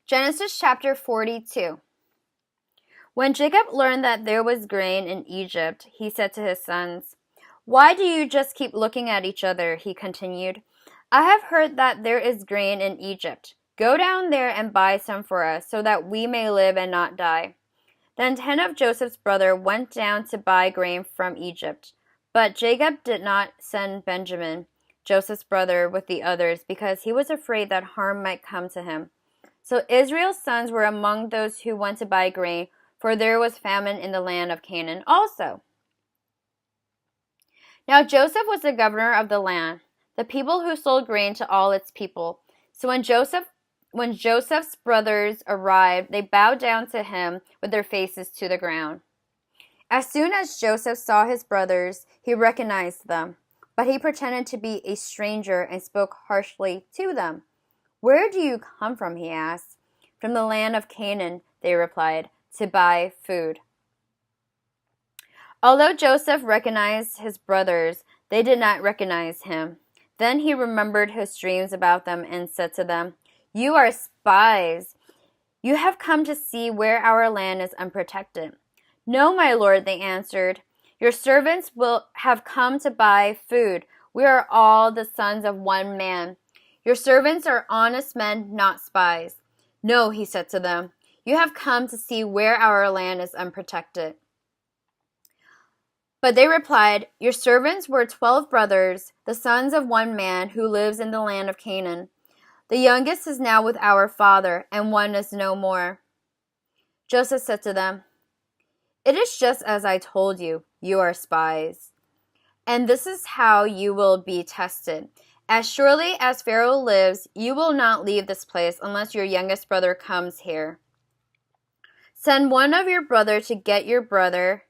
Genesis chapter 42. When Jacob learned that there was grain in Egypt, he said to his sons, "Why do you just keep looking at each other?" he continued. "I have heard that there is grain in Egypt. Go down there and buy some for us, so that we may live and not die." Then 10 of Joseph's brothers went down to buy grain from Egypt. But Jacob did not send Benjamin, Joseph's brother, with the others, because he was afraid that harm might come to him. So Israel's sons were among those who went to buy grain, for there was famine in the land of Canaan also. Now Joseph was the governor of the land, the people who sold grain to all its people. So when Joseph's brothers arrived, they bowed down to him with their faces to the ground. As soon as Joseph saw his brothers, he recognized them, but he pretended to be a stranger and spoke harshly to them. "Where do you come from?" he asked. "From the land of Canaan," they replied, "to buy food." Although Joseph recognized his brothers, they did not recognize him. Then he remembered his dreams about them and said to them, "You are spies. You have come to see where our land is unprotected." "No, my lord," they answered. "Your servants will have come to buy food. We are all the sons of one man. Your servants are honest men, not spies." "No," he said to them. "You have come to see where our land is unprotected." But they replied, "Your servants were 12 brothers, the sons of one man who lives in the land of Canaan. The youngest is now with our father, and one is no more." Joseph said to them, "It is just as I told you, you are spies. And this is how you will be tested. As surely as Pharaoh lives, you will not leave this place unless your youngest brother comes here. Send one of your number to get your brother.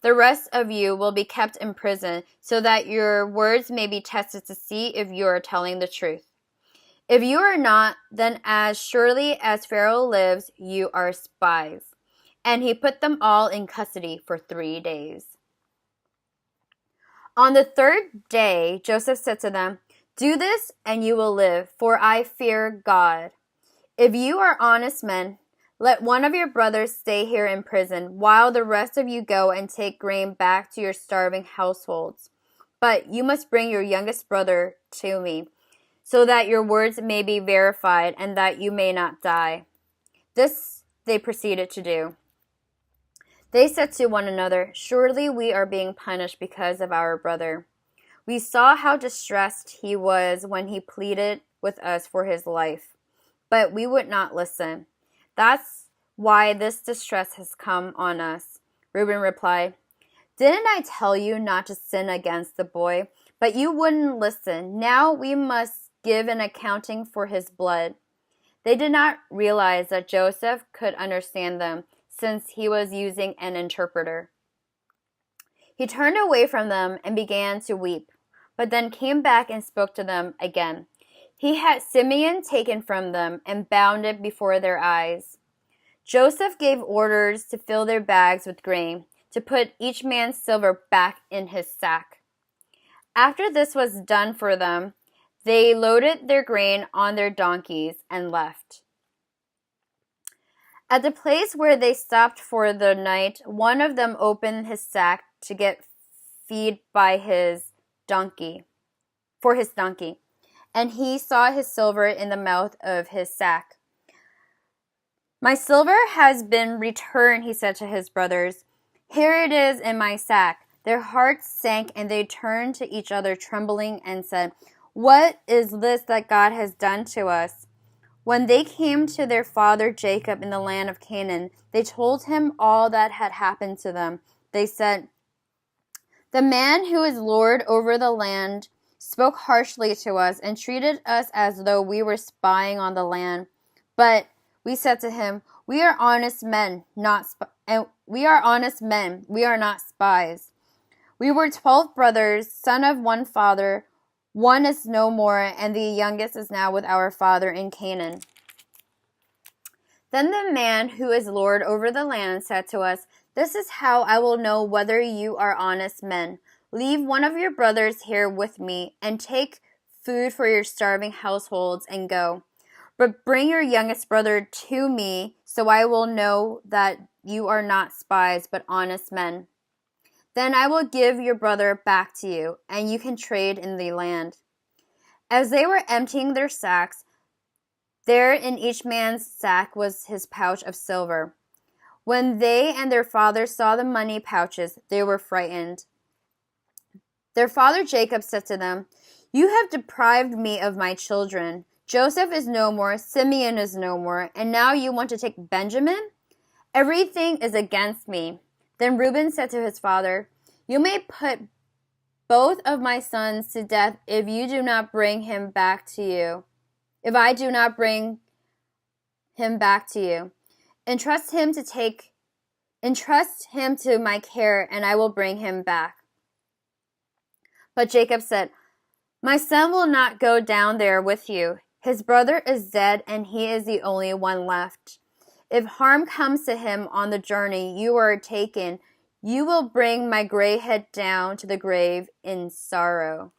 The rest of you will be kept in prison, so that your words may be tested to see if you are telling the truth. If you are not, then as surely as Pharaoh lives, you are spies." And he put them all in custody for 3 days. On the third day, Joseph said to them, "Do this and you will live, for I fear God. If you are honest men, let one of your brothers stay here in prison, while the rest of you go and take grain back to your starving households. But you must bring your youngest brother to me, so that your words may be verified and that you may not die." This they proceeded to do. They said to one another, "Surely we are being punished because of our brother. We saw how distressed he was when he pleaded with us for his life, but we would not listen. That's why this distress has come on us." Reuben replied, "Didn't I tell you not to sin against the boy? But you wouldn't listen. Now we must give an accounting for his blood." They did not realize that Joseph could understand them, since he was using an interpreter. He turned away from them and began to weep, but then came back and spoke to them again. He had Simeon taken from them and bound it before their eyes. Joseph gave orders to fill their bags with grain, to put each man's silver back in his sack. After this was done for them, they loaded their grain on their donkeys and left. At the place where they stopped for the night, one of them opened his sack to get feed by his donkey, and he saw his silver in the mouth of his sack. "My silver has been returned," he said to his brothers. "Here it is in my sack." Their hearts sank, and they turned to each other trembling and said, "What is this that God has done to us?" When they came to their father Jacob in the land of Canaan, they told him all that had happened to them. They said, "The man who is lord over the land spoke harshly to us and treated us as though we were spying on the land. But we said to him, 'We are honest men, we are not spies. We were 12 brothers, son of one father. One is no more, and the youngest is now with our father in Canaan.' Then the man who is lord over the land said to us, 'This is how I will know whether you are honest men. Leave one of your brothers here with me, and take food for your starving households and go. But bring your youngest brother to me, so I will know that you are not spies, but honest men. Then I will give your brother back to you, and you can trade in the land." As they were emptying their sacks, there in each man's sack was his pouch of silver. When they and their father saw the money pouches, they were frightened. Their father Jacob said to them, "You have deprived me of my children. Joseph is no more, Simeon is no more, and now you want to take Benjamin? Everything is against me." Then Reuben said to his father, "You may put both of my sons to death if you do not bring him back to you. If I do not bring him back to you, entrust him to my care, and I will bring him back." But Jacob said, "My son will not go down there with you. His brother is dead, and he is the only one left. If harm comes to him on the journey you are taken, you will bring my gray head down to the grave in sorrow."